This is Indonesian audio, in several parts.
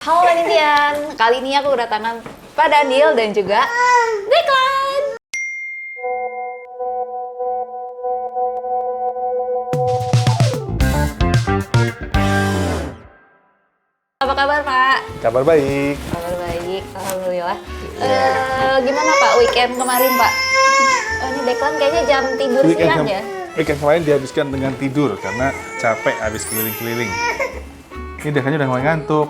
Halo Nitian, kali ini aku kedatangan Pak Daniel dan juga Declan. Apa kabar Pak? Kabar baik. Kabar baik, alhamdulillah. Gimana Pak weekend kemarin Pak? Oh, ini Declan kayaknya jam tidur siang ya? Weekend kemarin dihabiskan dengan tidur karena capek habis keliling-keliling. Ini Declannya udah mulai ngantuk.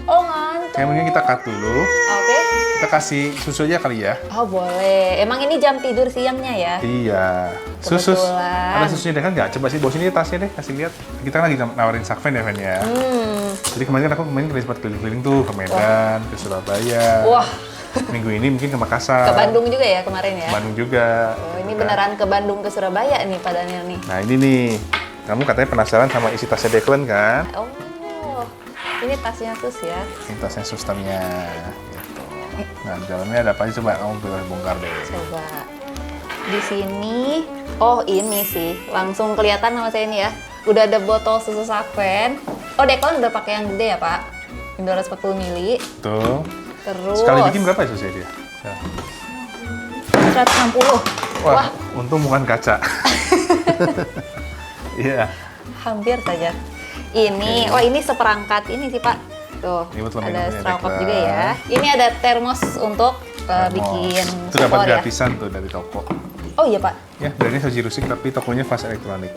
Oh ngantuk. Kayak mending kita cut dulu. Oke. Kita kasih susu aja kali ya. Oh boleh. Emang ini jam tidur siangnya ya? Iya. Susu. Kebetulan. Ada susunya Declan nggak? Coba sih bawa sini tasnya deh, kasih lihat. Kita lagi nawarin Sakven ya, Ven ya. Jadi kemarin kan aku sempat keliling-keliling tuh ke Medan, ke Surabaya. Wah. Minggu ini mungkin ke Makassar. Ke Bandung juga ya kemarin ya? Bandung juga. Oh, ini beneran ke Bandung ke Surabaya nih Pak Daniel nih. Nah ini nih, kamu katanya penasaran sama isi tasnya Declan kan? Oh, ini tasnya Sus ya. Ini tasnya susternya. Gitu. Nah di dalamnya ada apa aja coba kamu boleh bongkar deh. Coba. Di sini, oh ini sih, langsung kelihatan sama saya ini ya. Udah ada botol susu Sakven. Oh Declan udah pakai yang gede ya Pak? Yang 240 mili. Tuh. Terus. Sekali bikin berapa ya susnya dia? 160. Wah, untung bukan kaca. Iya. Hampir saja. Ini, oh ini seperangkat ini sih Pak. Tuh, Ini buat lemari ada ini, straw cup Declan. juga ya. Ini ada termos untuk bikin Itu dapat skor ya. gratisan tuh dari toko. Oh iya Pak. Ya, brandnya Soji Rusik tapi tokonya Fast Electronic.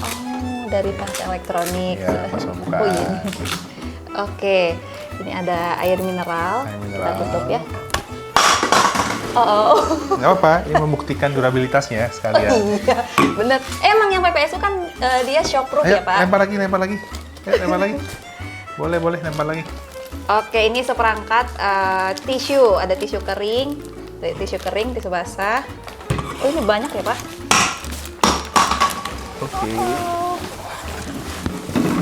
Oh, dari tas elektronik. Iya, pas mau buka. Oh iya. Oke, ini ada air mineral. Air Kita mineral. tutup ya. Oh. Nggak apa-apa, ini membuktikan durabilitasnya sekalian. Iya, bener. Emang yang PPSU kan dia shockproof Ayo, ya Pak? lempar lagi. Ayo, lempar lagi. Boleh, lempar lagi. Oke, ini seperangkat tisu. Ada tisu kering, tisu basah. Oh, ini banyak ya Pak? Oke.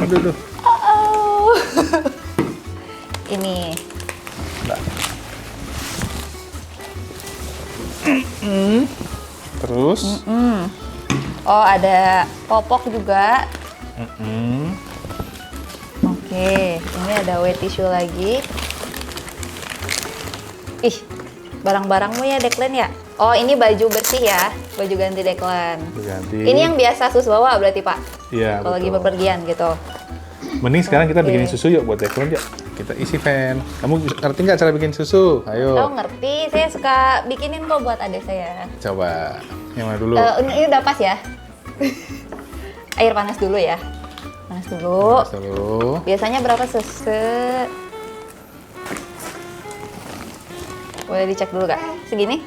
Aduh. Oh. Ini. Nah. Terus? Oh, ada popok juga. Oke, ini ada wet tissue lagi. Ih, barang-barangmu ya Declan ya? Oh, ini baju bersih ya, baju ganti Declan. Ganti. Ini yang biasa Sus bawa berarti Pak? Iya, Kalau lagi betul. bepergian gitu. Mending sekarang kita Oke. bikinin susu yuk buat Declan yuk. Kita isi Ven. Kamu ngerti nggak cara bikin susu? Ayo. Oh ngerti, saya suka bikinin kok buat adik saya. Coba. Yang mana dulu? Ini udah pas ya? Air panas dulu ya? Panas dulu. Panas dulu. Biasanya berapa susu? Boleh dicek dulu kak? Segini?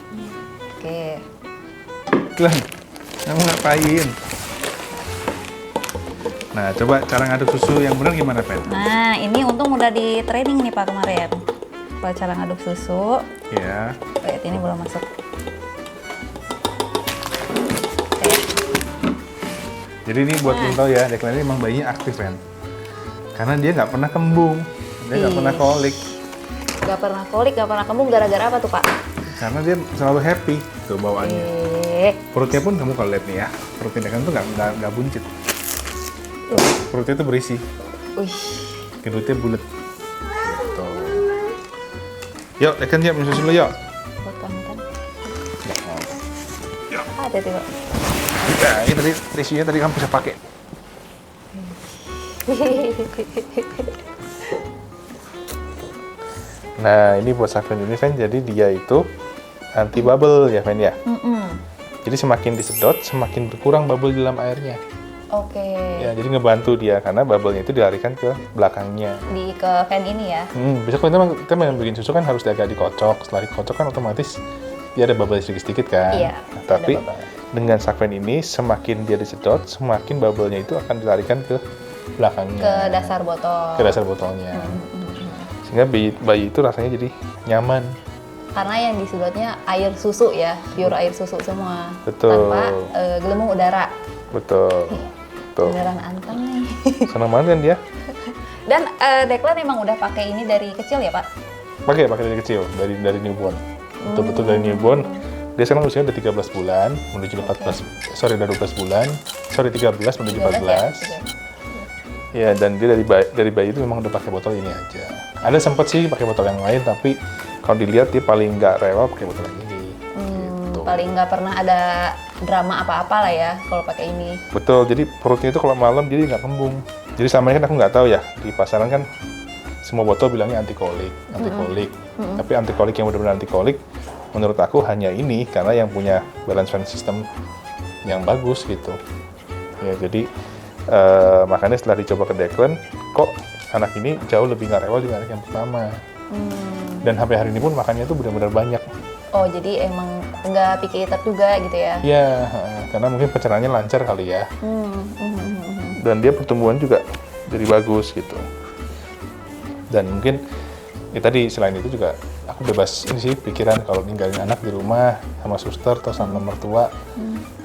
Oke. Declan, kamu ngapain? Nah, coba cara ngaduk susu yang benar gimana, Ven? Nah, ini untung udah di training nih Pak kemarin. Pak cara ngaduk susu. Ya. Lihat ini belum masuk. Jadi ini buat Nah. lo tau ya, Declan ini emang bayinya aktif, Ven. Karena dia nggak pernah kembung. Dia nggak Ih. pernah kolik. Gak pernah kolik, gak pernah kembung gara-gara apa tuh Pak? Karena dia selalu happy tuh bawaannya. Perutnya pun kamu kalau lihat nih ya, perutnya Declan tuh nggak buncit. Perutnya tuh berisi. Wih. Gendutnya bulat. Gitu. Yuk, Declan yuk, minum susu dulu yuk. Buat kamu kan? Ada tuh Pak. Nah, ini tadi tisunya tadi kamu bisa pakai. Nah, ini buat Sakven ini, Ven. Jadi dia itu anti bubble ya, Ven ya. Jadi semakin disedot, semakin berkurang bubble di dalam airnya. Oke. Ya, jadi ngebantu dia karena bubble-nya itu dilarikan ke belakangnya. Ke fan ini ya. Bisa kalau kita bikin susu kan harus agak dikocok. Setelah dikocok kan otomatis dia ada bubble sedikit-sedikit kan. Iya, Nah, ada tapi bubble. dengan Sakven ini semakin dia disedot, semakin bubble-nya itu akan dilarikan ke belakangnya. Ke dasar botol. Ke dasar botolnya. Sehingga bayi itu rasanya jadi nyaman. Karena yang disedotnya air susu ya, pure air susu semua. Betul. Tanpa gelembung udara. Betul. Tuh. Beneran anteng nih. Senang banget kan dia? Dan Declan emang udah pakai ini dari kecil ya Pak? Pakai dari kecil, dari newborn. Betul-betul dari newborn. Dia sekarang usianya udah 13 bulan, menuju 14, sorry udah 12 bulan, sorry 13 menuju 14. Ya, dan dia dari bayi itu memang udah pakai botol ini aja. Ada sempet sih pakai botol yang lain, tapi kalau dilihat dia paling nggak rewel pakai botol yang ini. Gitu. Paling nggak pernah ada drama apa-apa lah ya kalau pakai ini. Betul, jadi perutnya itu kalau malam jadi nggak kembung. Jadi selama ini kan aku nggak tahu ya, di pasaran kan semua botol bilangnya anti kolik. Tapi anti kolik yang benar-benar anti kolik, menurut aku hanya ini karena yang punya balance fan system yang bagus gitu. Ya jadi makanya setelah dicoba ke Declan, kok anak ini jauh lebih nggak rewel dibanding yang pertama. Dan sampai hari ini pun makannya tuh benar-benar banyak. Oh, jadi emang nggak picky eater juga gitu ya? Iya, karena mungkin pencernaannya lancar kali ya. Dan dia pertumbuhan juga jadi bagus gitu. Dan mungkin ya tadi selain itu juga aku bebas ini sih pikiran kalau ninggalin anak di rumah sama suster atau sama mertua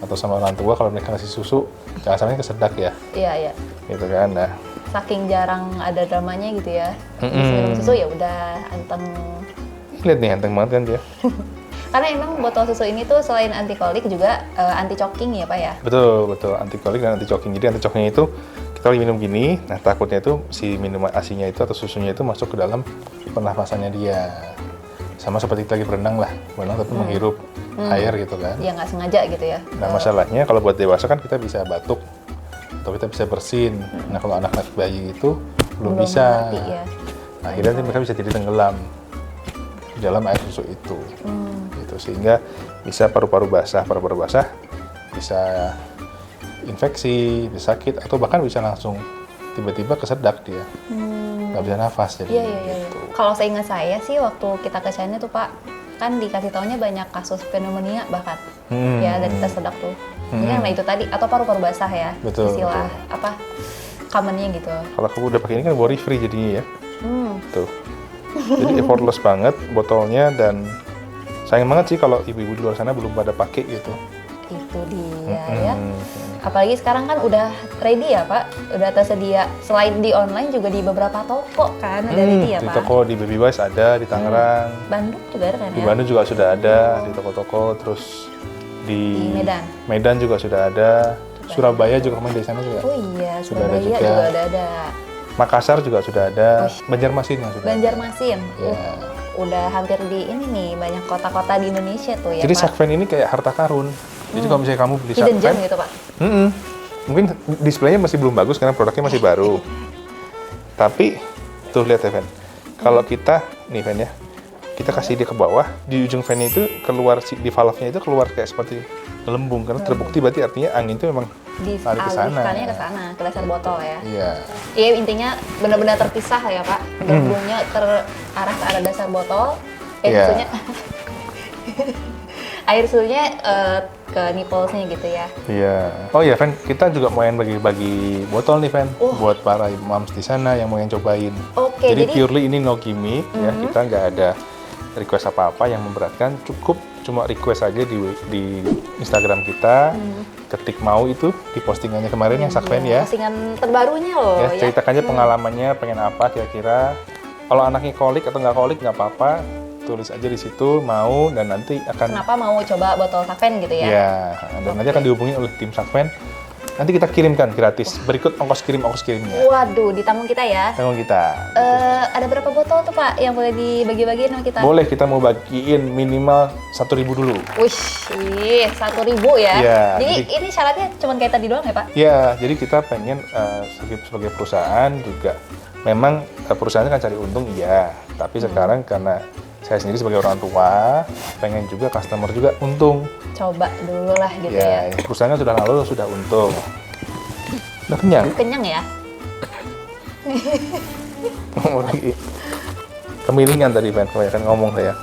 atau sama orang tua kalau mereka kasih susu jangan sampai kesedak ya. Iya. Gitu kan. Nah, Saking jarang ada dramanya gitu ya. Minum susu ya udah anteng. lihat nih anteng banget kan dia. Karena emang botol susu ini tuh selain anti kolik juga anti choking ya Pak ya? Betul, anti kolik dan anti choking. Jadi anti chokingnya itu kita lagi minum gini, nah takutnya itu si minuman asinya itu atau susunya itu masuk ke dalam pernafasannya dia. Sama seperti kita lagi berenang lah, berenang tapi menghirup air gitu kan. Ya nggak sengaja gitu ya. Nah masalahnya kalau buat dewasa kan kita bisa batuk atau kita bisa bersin. Nah kalau anak-anak bayi itu belum bisa. mengerti ya. Nah, akhirnya nanti mereka bisa jadi tenggelam di dalam air susu itu. Gitu. Sehingga bisa paru-paru basah bisa infeksi, bisa sakit, atau bahkan bisa langsung tiba-tiba kesedak dia. Nggak bisa nafas jadi. Iya. Kalau seingat saya sih waktu kita ke China tuh Pak, kan dikasih taunya banyak kasus pneumonia bahkan. Ya dari tes sedak tuh. Mungkin karena itu tadi, atau paru-paru basah ya. Betul, istilah apa commonnya gitu. Kalau aku udah pakai ini kan worry free jadinya ya. Tuh. Jadi effortless banget botolnya dan sayang banget sih kalau ibu-ibu di luar sana belum pada pakai gitu. Itu dia ya. Apalagi sekarang kan udah ready ya Pak, udah tersedia. Selain di online juga di beberapa toko kan ada ready ya Di Pak. toko di Baby Wise ada, di Tangerang. Bandung juga ada kan Di ya? Bandung juga sudah ada, di toko-toko, terus di Medan. Medan juga sudah ada. Surabaya juga kemarin di sana juga. Oh iya, Sudah ada Surabaya juga. juga ada. Makassar juga sudah ada. Banjarmasin yang sudah. Banjarmasin. Ya. Udah hampir di ini nih, banyak kota-kota di Indonesia tuh ya Jadi Pak. Sakven ini kayak harta karun. Jadi kalau misalnya kamu beli Hidden gem Sakven, gitu Pak. mungkin displaynya masih belum bagus karena produknya masih baru. Tapi tuh lihat ya Ven, kalau kita nih Ven ya, kita kasih dia ke bawah, di ujung fan itu keluar di valve-nya itu keluar kayak seperti gelembung karena terbukti berarti artinya angin itu memang lari ke sana. Dialihkannya ke sana, ke dasar botol ya. Iya. Iya intinya benar-benar terpisah ya Pak. Gelembungnya terarah ke arah dasar botol. Iya. Susunya air susunya ke nipplesnya gitu ya. Iya. Oh iya, Ven, kita juga mau yang bagi-bagi botol nih, Ven, buat para moms di sana yang mau yang cobain. Oke, jadi jadi purely ini no gimmick, ya. Kita nggak ada request apa-apa yang memberatkan. Cukup cuma request aja di Instagram kita. Ketik mau itu di postingannya kemarin yang Sakven ya. postingan terbarunya loh Ya, ceritakan aja pengalamannya, pengen apa kira-kira. Kalau anaknya kolik atau nggak kolik nggak apa-apa. Tulis aja di situ mau dan nanti akan Kenapa mau coba botol Sakven gitu ya? ya, dan nanti akan dihubungi oleh tim Sakven. Nanti kita kirimkan gratis. Berikut ongkos kirimnya. Waduh, ditanggung kita ya. Tanggung kita. Ada berapa botol tuh Pak yang boleh dibagi-bagiin sama kita? Boleh kita mau bagiin minimal 1.000 dulu. Wih, 1.000 ya. Iya, Jadi jadi- ini syaratnya cuma kayak tadi doang ya Pak? Ya, jadi kita pengen sebagai perusahaan juga memang perusahaannya kan cari untung iya, tapi sekarang karena saya sendiri sebagai orang tua pengen juga customer juga untung. Coba dulu lah gitu ya. Ya, perusahaannya sudah lalu sudah untung. Udah kenyang. Kenyang ya? Ngomong lagi. Kemilingan tadi Pen, kebanyakan ngomong saya.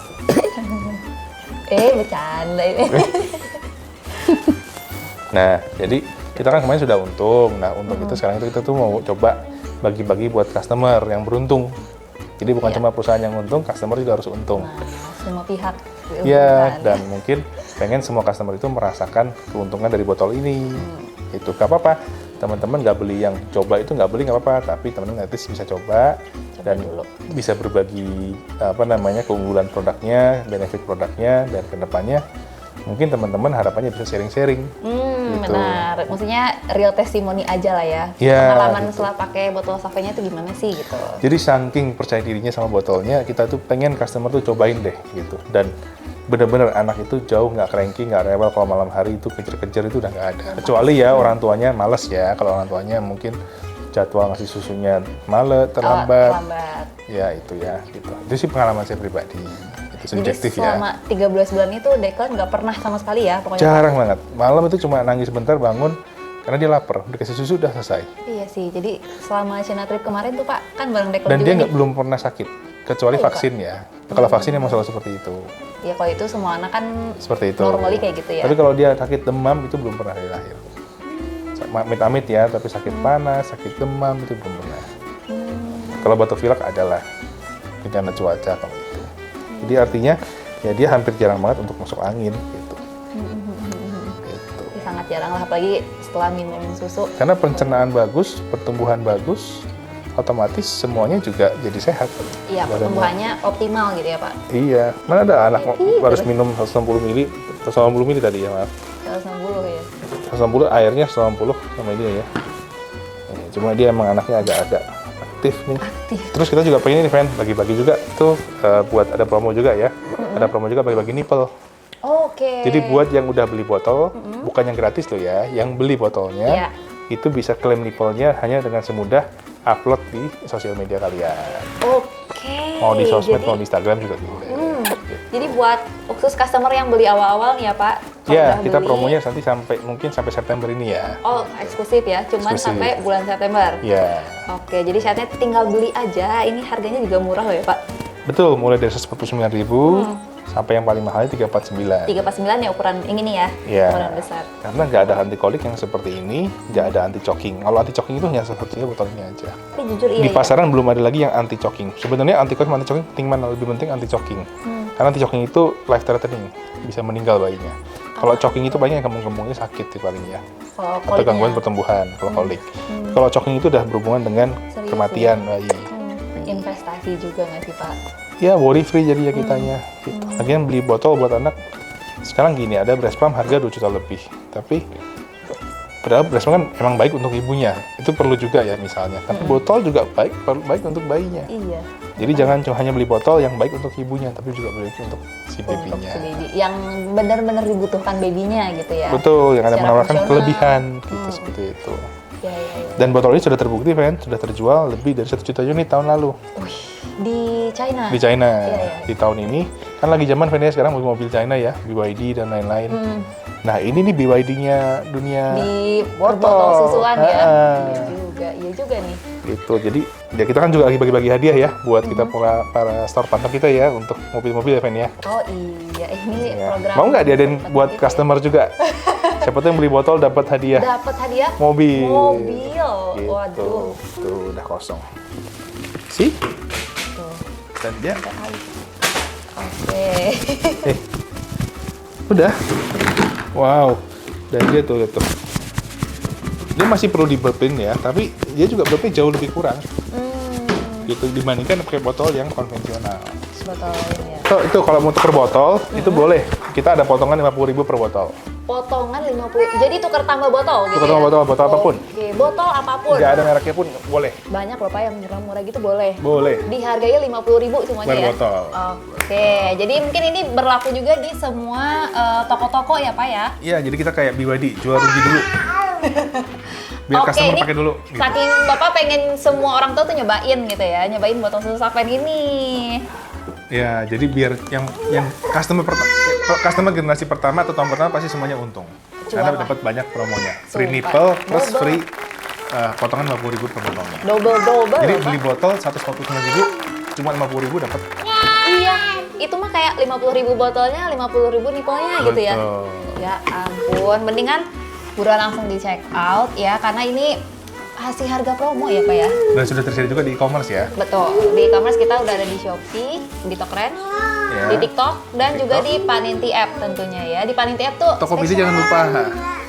Bercanda ini. Nah, jadi kita kan kemarin sudah untung. Nah, untung itu sekarang itu kita tuh mau coba bagi-bagi buat customer yang beruntung. Jadi bukan cuma perusahaan yang untung, customer juga harus untung. Nah, semua pihak Ya, diuntungkan. dan mungkin pengen semua customer itu merasakan keuntungan dari botol ini. Itu gak apa-apa. Teman-teman nggak beli yang coba itu nggak beli nggak apa-apa, tapi teman-teman nanti bisa coba dan dulu. bisa berbagi keunggulan produknya, benefit produknya, dan kedepannya mungkin teman-teman harapannya bisa sharing-sharing. Gitu. Benar. Maksudnya real testimoni aja lah ya. Ya, Pengalaman gitu. setelah pakai botol Saven-nya itu gimana sih gitu. Jadi saking percaya dirinya sama botolnya, kita tuh pengen customer tuh cobain deh gitu. Dan bener-bener anak itu jauh nggak cranky, nggak rewel kalau malam hari itu kejar-kejar itu udah nggak ada. Kecuali ya orang tuanya males ya. Kalau orang tuanya mungkin jadwal ngasih susunya terlambat. Ya itu ya gitu. Itu sih pengalaman saya pribadi. Itu subjektif Jadi selama 13 bulan itu Declan nggak pernah sama sekali ya pokoknya. Jarang banget. Malam itu cuma nangis sebentar bangun karena dia lapar. Udah kasih susu udah selesai. Iya sih. Jadi selama China trip kemarin tuh Pak kan bareng Declan Dan juga dia nih. belum pernah sakit kecuali Oh, iya, vaksin ya. Kalau vaksin emang selalu seperti itu. Ya kalau itu semua anak kan Seperti itu. normally kayak gitu ya. Tapi kalau dia sakit demam itu belum pernah dari lahir. Amit-amit ya, tapi sakit panas, sakit demam itu belum pernah. Kalau batuk pilek adalah bencana cuaca kalau itu. Jadi artinya ya dia hampir jarang banget untuk masuk angin gitu. Gitu. Ya, sangat jarang lah apalagi setelah minum susu. Karena pencernaan bagus, pertumbuhan bagus, otomatis semuanya juga jadi sehat. Iya, Badannya. pertumbuhannya optimal gitu ya Pak. Iya, mana ada anak Ih, harus terus. minum 160 mili, 180 mili tadi ya maaf. 190 ya. 160 airnya 180 sama dia ya. Cuma dia emang anaknya agak-agak aktif nih. Aktif. Terus kita juga pengen ini, Ven, bagi-bagi juga tuh buat ada promo juga ya. Ada promo juga bagi-bagi nipple. Oke. Jadi buat yang udah beli botol, bukan yang gratis loh ya, yang beli botolnya Iya. itu bisa klaim nipple-nya hanya dengan semudah upload di sosial media kalian. Oke. Mau di sosmed, Jadi- mau di Instagram juga boleh. Jadi buat khusus customer yang beli awal-awal nih ya Pak. kalau Ya, udah kita beli- promonya nanti mungkin sampai September ini ya. Oh, eksklusif ya, cuman Eksklusif. sampai bulan September. Ya, Oke, jadi syaratnya tinggal beli aja. Ini harganya juga murah loh ya Pak. betul. Mulai dari 149.000 sampai yang paling mahalnya 349. 349 ya ukuran ini nih ya, Iya. ukuran besar. Karena nggak ada anti kolik yang seperti ini, nggak ada anti choking. Kalau anti choking itu hanya satu-satunya botol ini aja. Tapi jujur iya Di ya. pasaran belum ada lagi yang anti choking. Sebenarnya anti kolik sama anti choking penting mana? Lebih penting anti choking. Karena anti choking itu life threatening, bisa meninggal bayinya. Kalau choking itu bayinya kembung-kembungnya sakit sih palingnya. Kalau Atau gangguan koliknya, pertumbuhan kalau kolik. Kalau choking itu udah berhubungan dengan Serius kematian bayi. investasi juga nggak sih Pak? Ya worry free jadi ya kitanya. Gitu. Lagian beli botol buat anak sekarang gini, ada breast pump harga 2 juta lebih. Tapi padahal breast pump kan emang baik untuk ibunya. Itu perlu juga ya misalnya. Tapi botol juga baik untuk bayinya. Iya. Jadi jangan cuma hanya beli botol yang baik untuk ibunya, tapi juga baik untuk si Untuk babynya. si baby yang benar-benar dibutuhkan babynya gitu ya. Betul, yang ada Secara menawarkan fungsional. kelebihan gitu seperti itu. Ya, ya, ya. Dan botol ini sudah terbukti, Ven, sudah terjual lebih dari 1 juta unit tahun lalu Wih, di China. di China. Iya, iya. Di tahun ini kan lagi zaman Ven ya sekarang mobil China ya, BYD dan lain-lain. Nah ini nih BYD-nya dunia Di botol. botol susuan ya. Ah. Iya juga nih. gitu. Jadi ya kita kan juga lagi bagi-bagi hadiah ya buat kita para store partner kita ya untuk mobil-mobil ya, Ven ya. Oh iya, ini Ya. program. Mau nggak diadain seperti buat itu ya? customer juga? Siapa tuh yang beli botol dapat hadiah Dapat hadiah mobil. mobil. Gitu. Waduh. Tuh udah kosong. Sih? Tuh. Dan dia Oke. udah. Wow. Dan dia tuh lihat tuh. Dia masih perlu di burpin ya, tapi dia juga burpnya jauh lebih kurang gitu dibandingkan pakai botol yang konvensional. Botol ini ya. So, itu kalau mau tuker botol itu boleh. Kita ada potongan 50.000 per botol. Potongan 50. Jadi tukar tambah botol gitu. Tukar tambah ya? botol apapun. Oke, botol apapun. Nggak ada mereknya pun boleh. Banyak loh Pak yang murah-murah gitu boleh. Boleh. Dihargainya 50.000 semuanya Per ya. botol. Oke, jadi mungkin ini berlaku juga di semua toko-toko ya Pak ya. Iya, jadi kita kayak BYD, jual rugi dulu. Biar Oke, customer ini pakai dulu. Gitu. saking Bapak pengen semua orang tua tuh nyobain gitu ya, nyobain botol susu Saven ini. Ya, jadi biar yang customer generasi pertama atau tahun pertama pasti semuanya untung. Karena Jual lah. dapat banyak promonya. Free Sumpah. nipple plus Double. free potongan 50.000 per botolnya. Double Jadi loh, Pak. beli botol 149.000 cuma 50.000 dapat. Iya, itu mah kayak 50.000 botolnya, 50.000 nipolnya gitu ya. Betul. Ya ampun, mendingan buruan langsung di check out ya, karena ini kasih harga promo ya Pak ya. Dan sudah tersedia juga di e-commerce ya. Betul, di e-commerce kita udah ada di Shopee, di Tokren, Ya. di TikTok, dan juga di Paninti App tentunya ya. Di Paninti App tuh Tokopedia spesial. jangan lupa.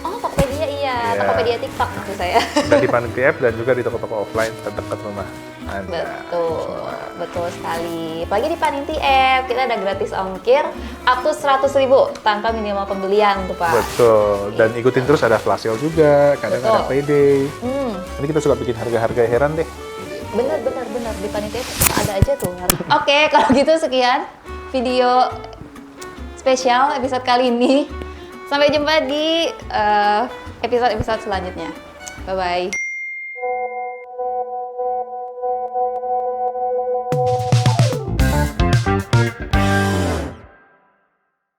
Oh, Tokopedia iya. Iya. Tokopedia TikTok maksud saya. Dan di Panitia App dan juga di toko-toko offline terdekat rumah Anda. Betul, betul sekali. Apalagi di Panitia App, kita ada gratis ongkir up to 100.000 tanpa minimal pembelian tuh Pak. Betul. Dan ikutin terus ada flash sale juga, kadang Betul. ada payday. Hmm, Nanti kita suka bikin harga-harga heran deh. bener di Panitia App ada aja tuh. Oke, kalau gitu sekian video spesial episode kali ini. Sampai jumpa di episode-episode selanjutnya. Bye-bye.